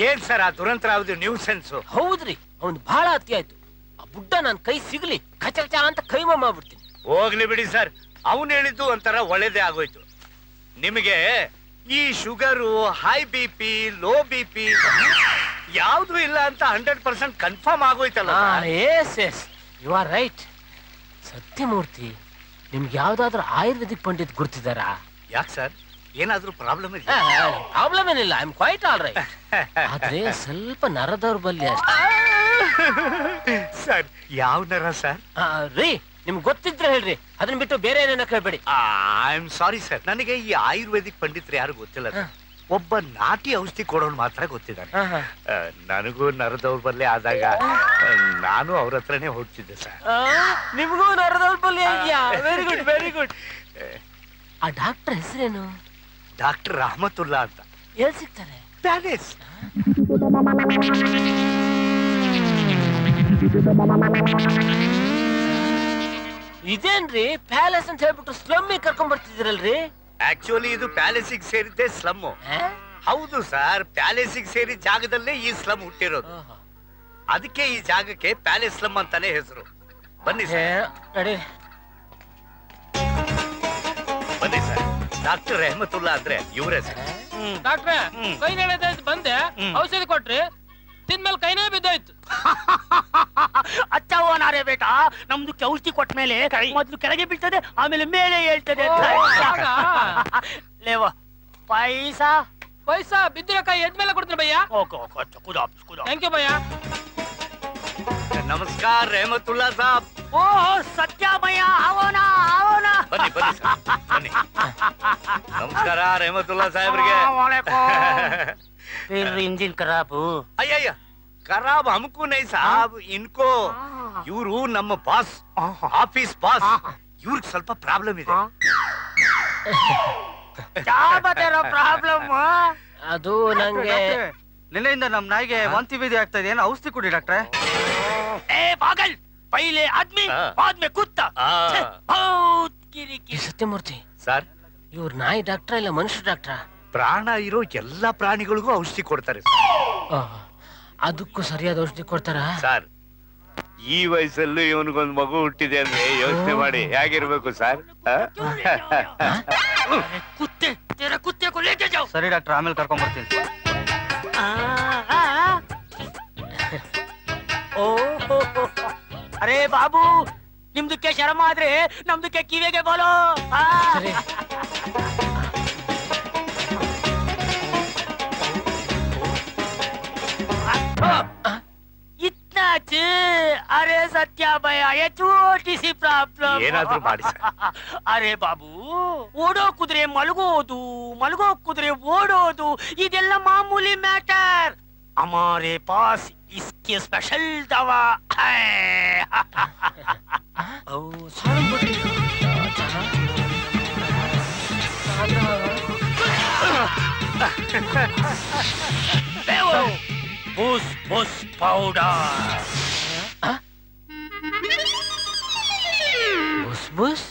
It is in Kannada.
ಏನ್ ಸರ್ ಆ ದುರಂತರ ಯಾವ್ದು ನ್ಯೂ ಸೆನ್ಸು? ಹೌದ್ರಿ, ಅವ್ನು ಬಹಳ ಅತಿ ಆಯ್ತು. ಆ ಬುಡ್ಡ ನನ್ ಕೈ ಸಿಗ್ಲಿ ಕಚ ಅಂತ ಕೈಮ ಮಾಡ್ಬಿಡ್ತೀನಿ. ಹೋಗ್ಲಿ ಬಿಡಿ ಸರ್, ಅವನು ಹೇಳಿದ್ದು ಒಂಥರ ಒಳ್ಳೇದೇ ಆಗೋಯ್ತು. ನಿಮಗೆ ಈ sugar, high BP, low BP ಯಾವ್ದು ಇಲ್ಲ ಅಂತ 100% ಕನ್ಫರ್ಮ್ ಆಗೋಯ್ತಲ್ಲ? Yes you are right. Satyamurthy, ನಿಮ್ಗೆ ಯಾವ್ದಾದ್ರು ಆಯುರ್ವೇದಿಕ್ ಪಂಡಿತ್ ಗುರ್ತಿದಾರಾ? ಯಾಕೆ ಸರ್, ಏನಾದ್ರೂ ಪ್ರಾಬ್ಲಮ್ ಇದೆ? ಪ್ರಾಬ್ಲಮ್ ಏನಿಲ್ಲ, I am quite all right. ಆದ್ರೆ ಸ್ವಲ್ಪ ನರದೌರ್ಬಲ್ಯ ಅಷ್ಟೇ. ಸರ್ ಯಾವ ನರ ಸರ್? ರೀ ನಿಮ್ಗೆ ಗೊತ್ತಿದ್ರೆ ಹೇಳ್ರಿ, ಅದನ್ನ ಬಿಟ್ಟು ಬೇರೆ ಏನೇನ ಕೇಳ್ಬೇಡಿ. ಐ ಆಮ್ ಸಾರಿ ಸರ್, ನನಗೆ ಈ ಆಯುರ್ವೇದಿಕ್ ಪಂಡಿತರು ಯಾರು ಗೊತ್ತಿಲ್ಲ. ಒಬ್ಬ ನಾಟಿ ಔಷಧಿ ಕೊಡೋನು ಮಾತ್ರ ಗೊತ್ತಿದ್ದಾನೆ. ನನಗೂ ನರದೌರ್ಬಲ್ಯ ಆದಾಗ ನಾನು ಅವ್ರ ಹತ್ರನೇ ಹೋಗ್ತಿದ್ದೆ ಸರ್. ನಿಮ್ಗೂ ನರದೌರ್ಬಲ್ಯ ಇದೆಯಾ? Very good very good. ಆ ಡಾಕ್ಟರ್ ಹೆಸರೇನು? ಡಾಕ್ಟರ್ ರಹಮತುಲ್ಲಾ ಅಂತ. ಎಲ್ಲಿ ಸಿಗ್ತಾರೆ? ಪ್ಯಾಲೇಸ್. ಇದೇನ್ರಿ ಪ್ಯಾಲೇಸ್ ಅಂತ ಹೇಳ್ಬಿಟ್ಟು ಸ್ಲಮ್ಮಿಗೆ ಕರ್ಕೊಂಡ್ ಬರ್ತಿದ್ದೀರಲ್ರಿ? ಆಕ್ಚುಲಿ ಇದು ಪ್ಯಾಲೇಸಿಗೆ ಸೇರಿದ್ದೆ ಸ್ಲಮ್. ಹೌದು ಸರ್, ಪ್ಯಾಲೇಸಿಗೆ ಸೇರಿದ ಜಾಗದಲ್ಲೇ ಈ ಸ್ಲಮ್ ಹುಟ್ಟಿರೋದು. ಅದಕ್ಕೆ ಈ ಜಾಗಕ್ಕೆ ಪ್ಯಾಲೇಸ್ ಸ್ಲಮ್ ಅಂತಾನೆ ಹೆಸರು. ಬನ್ನಿ ಸರ್, ಬನ್ನಿ ಸರ್. ಡಾಕ್ಟರ್ ರೆಹಮತುಲ್ಲಾ ಅಂದ್ರೆ ಇವರೇ ಸರ್. ಡಾಕ್ಟ್ರೆ, ಕೈ ಬಂದೆ, ಔಷಧಿ ಕೊಟ್ರಿ, ತಿಂದ್ಮೇಲೆ ಕೈನೇ ಬಿದ್ದೋಯ್ತು. ಅಚ್ಚವನಾರೇ ಬೇಟಾ, ನಮ್ದು ಔಷಧಿ ಕೊಟ್ಟ ಮೇಲೆ ಮೊದ್ಲು ಕೆಳಗೆ ಬೀಳ್ತದೆ, ಆಮೇಲೆ ಮೇಲೆ ಹೇಳ್ತದೆ. ಲೇವ ಪೈಸಾ ಪೈಸಾ ಬಿದ್ದಿರೋ ಕೈ ಎದ್ಮೇಲೆ ಕೊಡ್ತೀನಿ ಭಯ್ಯ. Thank you bhaiya. ನಮಸ್ಕಾರ ರೆಹಮತುಲ್ಲಾ ಸಾಬ್. ಓಹೋ ಸತ್ಯಮಯ್ಯ, ಅವನ ಅವನ. ಬನ್ನಿ ಬನ್ನಿ ಸರ್, ಬನ್ನಿ. ನಮಸ್ಕಾರ ರೆಹಮತುಲ್ಲಾ ಸಾಹೇಬ್ರಿಗೆ. इंजन खराब हो? अय्या खराब हमको नहीं साहब, इनको. इವರು ನಮ್ಮ ಬಾಸ್, ಆಫೀಸ್ ಬಾಸ್. ಇವ್ರಿಗೆ ಸ್ವಲ್ಪ ಪ್ರಾಬ್ಲಮ್ ಇದೆ. ಪ್ರಾಬ್ಲಮ್ ಅದು ನಂಗೆ ನಿನ್ನೆಯಿಂದ ನಮ್ ನಾಯಿಗೆ ವಾಂತಿ ಭೇದಿ ಆಗ್ತಾ ಇದೆ, ಏನೋ ಔಷಧಿ ಕೊಡಿ ಡಾಕ್ಟ್ರೆ. ಏ ಪಾಗಲ್, ಪೈಲೆ ಆದ್ಮಿ ಬಾದ್ ಮೇ ಕುತ್ತ. ಸತ್ಯಮೂರ್ತಿ ಸರ್, ಇವ್ರ ನಾಯಿ ಡಾಕ್ಟ್ರಾ ಇಲ್ಲ ಮನುಷ್ಯ ಡಾಕ್ಟ್ರಾ? ಪ್ರಾಣ ಇರೋ ಎಲ್ಲಾ ಪ್ರಾಣಿಗಳಿಗೂ ಔಷಧಿ ಕೊಡ್ತಾರೆ. ಅದಕ್ಕೂ ಸರಿಯಾದ ಔಷಧಿ ಕೊಡ್ತಾರ ಸರ್? ಈ ವಯಸ್ಸಲ್ಲೂ ಇವನಿಗೊಂದು ಮಗು ಹುಟ್ಟಿದೆ ಅಂದ್ರೆ ಯೋಚನೆ ಮಾಡಿ ಹೇಗಿರ್ಬೇಕು ಸರ್. ಸರಿ ಡಾಕ್ಟರ್, ಆಮೇಲೆ ಕರ್ಕೊಂಡ್ ಬರ್ತೀನಿ. ಅರೇ ಬಾಬು, ನಿಮ್ದಕ್ಕೆ ಶರಮ ಆದ್ರೆ ನಮ್ದಕ್ಕೆ ಕಿವಿಗೆ ಬೋಲೋ. इतना अरे सत्या भैया, ये छोटी सी प्रॉब्लम. ಏನಾದ್ರೂ ಮಾಡಿ ಸರ್. ಅರೆ ಬಾಬು, ಓಡೋ ಕುದುರೆ ಮಲಗೋದು, ಮಲಗೋ ಕುದುರೆ ಓಡೋದು, ಇದೆಲ್ಲ ಮಾಮೂಲಿ ಮ್ಯಾಟರ್. हमारे पास इसके स्पेशल दवा है. बुस बुस पाउडर. बुस बुस